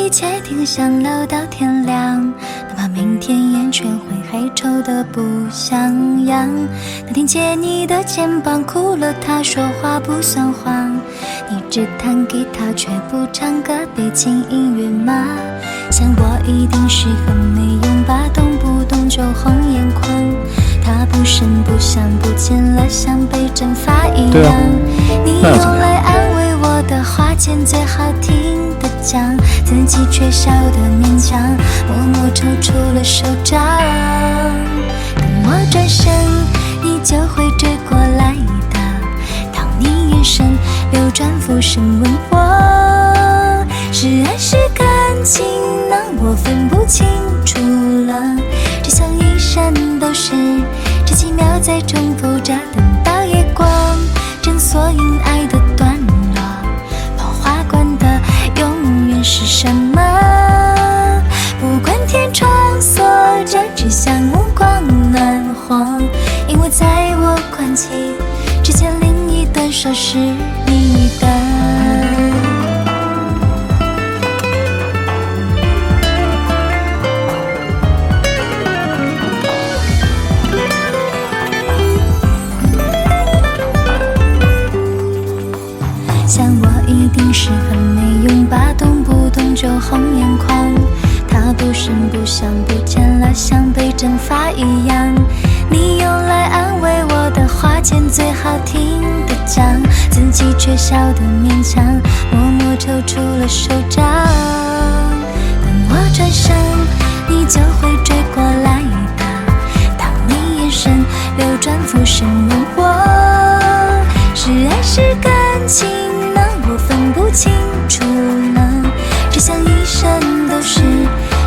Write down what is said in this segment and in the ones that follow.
一切听想聊到天亮，哪怕明天眼圈会黑丑得不像样。那天借你的肩膀哭了，他说话不算谎，你只弹吉他却不唱歌，背景音乐吗？想我一定是很没用吧，动不动就红眼眶。他不声不响不见了，像被蒸发一样。你用来安慰我的话，捡最好听的讲，自己却笑得勉强，默默抽出了手掌。等我转身，你就会追过来的。当你眼神流转，俯身问我，是爱是感情呢？我分不清楚了，只想一生都是这几秒在重复着，等到夜光，正所因爱的段落，跑花冠的永远是什么？不管天窗锁着，只想目光暖和，因为在我关起之前，另一端手是你的。想我一定是很没用吧，动不动就红眼眶。他不声不响不见了，像被蒸发一样。你用来安慰我的话，捡最好听的讲，自己却笑得勉强，默默抽出了手掌。等我转身，你就会追过来的。当你眼神流转，俯身问我，是爱是感情呢？我分不清楚了，只想一生都是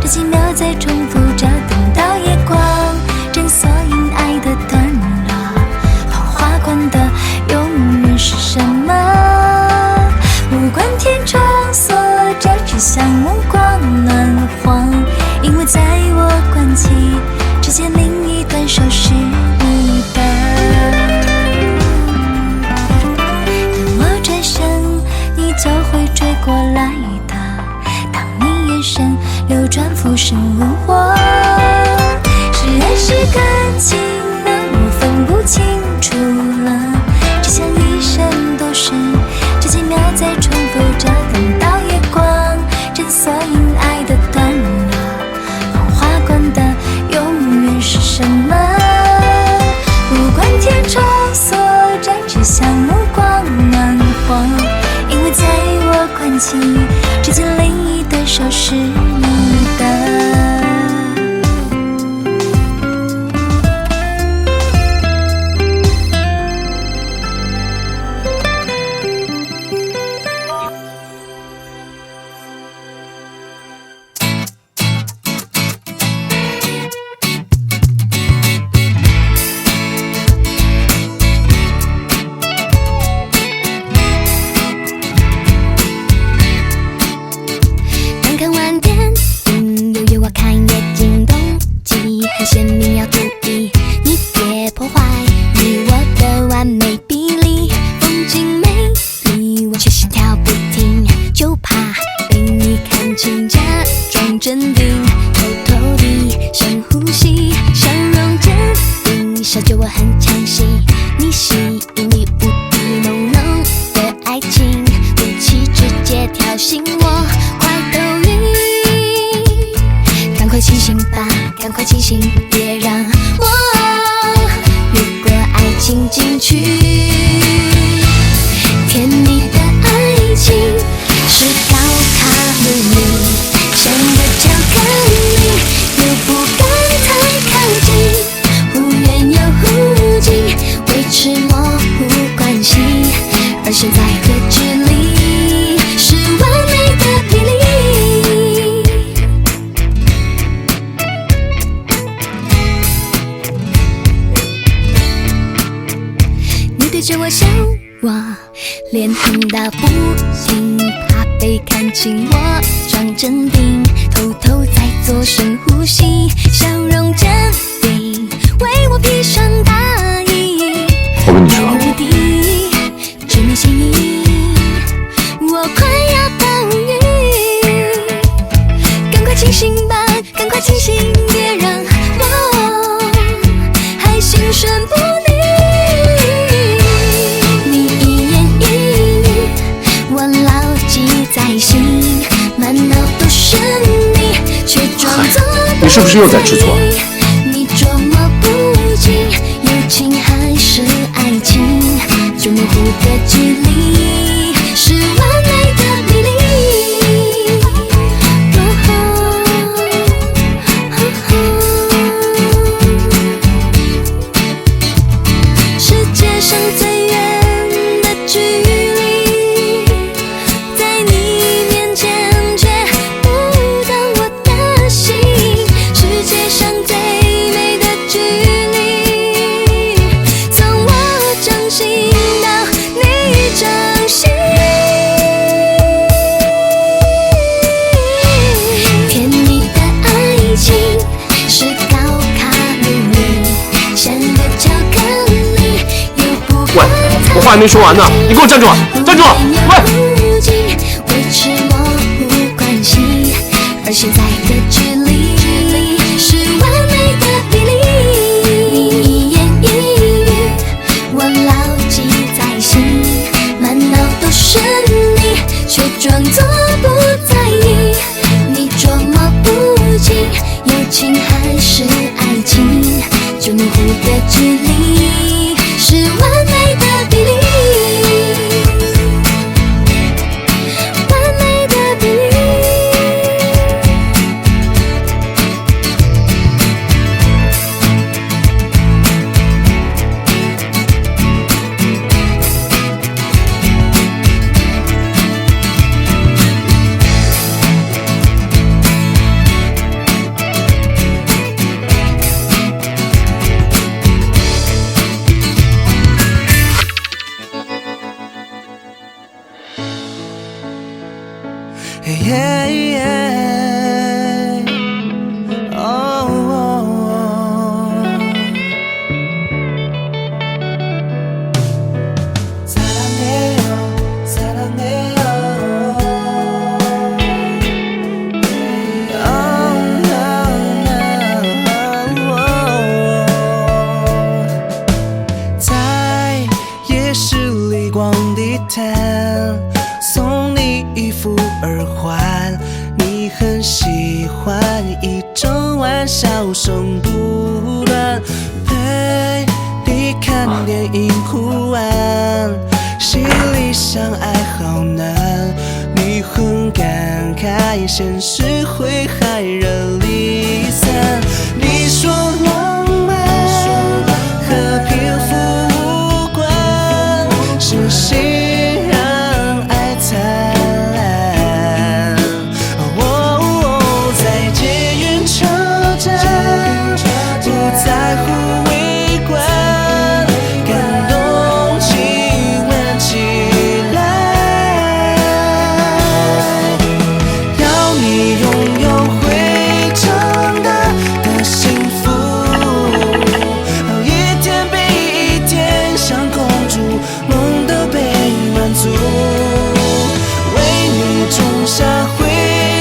这几秒在重复着，等到夜光，正所因爱的段落，跑花冠的永远是什么？不管天窗锁着，只想目光暖和，因为在我关起之前，另一端手是你的。就会追过来的。当你眼神流转，俯身问我，是爱是感情呢？我分不清楚了，只想一生都是这几秒在重复着，等到夜光，正所因爱的段落，跑花冠的永远是什么？不管天窗锁着，只想目光暖和，因为在我关起之前，另一端手是你的。脸红到不行，怕被看清我装镇定，偷偷在做深呼吸，笑容镇定，为我披上大衣。我跟你说，无敌，致命心意，我快要暴雨。你是不是又在吃错？你捉摸不清，友情还是爱情，就模糊的距离是完美的比例。世界上最远的距离，在你面前却不到我的心。世界上最美的距离，从我掌心到你掌心。甜蜜的爱情是高卡路里，像个巧克力，又不喂，我话还没说完呢，你给我站住！站住！喂！维持模糊关系，而现在的距离是完美的比例。你一言一语我牢记在心，满脑都是你，却装作不在意。你捉摸不清，友情还是爱情，就模糊的距离是完美的比例。完美的比例。在夜市里逛地摊，送你一副耳环，你很喜欢，一整晚笑声不断，陪你看电影哭完，心里想爱好难，你很感慨，现实会害人离散。你说浪漫和贫富无关，是心让爱灿烂。在捷运车站，不在乎围观，感动亲吻起来，要你拥有会长大的幸福，一天比一天像公主，梦都被满足，为你种下会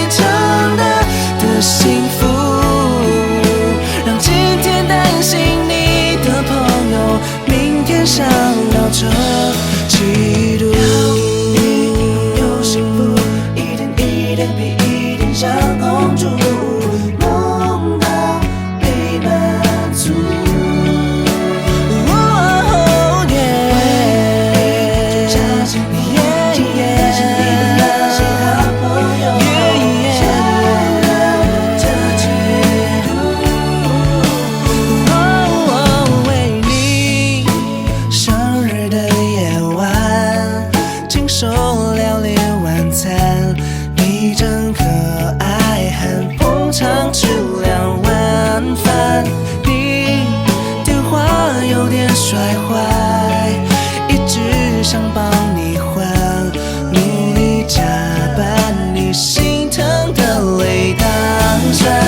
长大的幸福，让今天担心你的朋友，明天想要这嫉妒。有幸福，一天一天比一天像公主，梦到被满足。为你生日的夜晚，亲手料理晚餐，你真可爱，很捧场吃2碗饭。你电话有点摔坏，一直想帮你还，努力假扮你心疼的泪当山。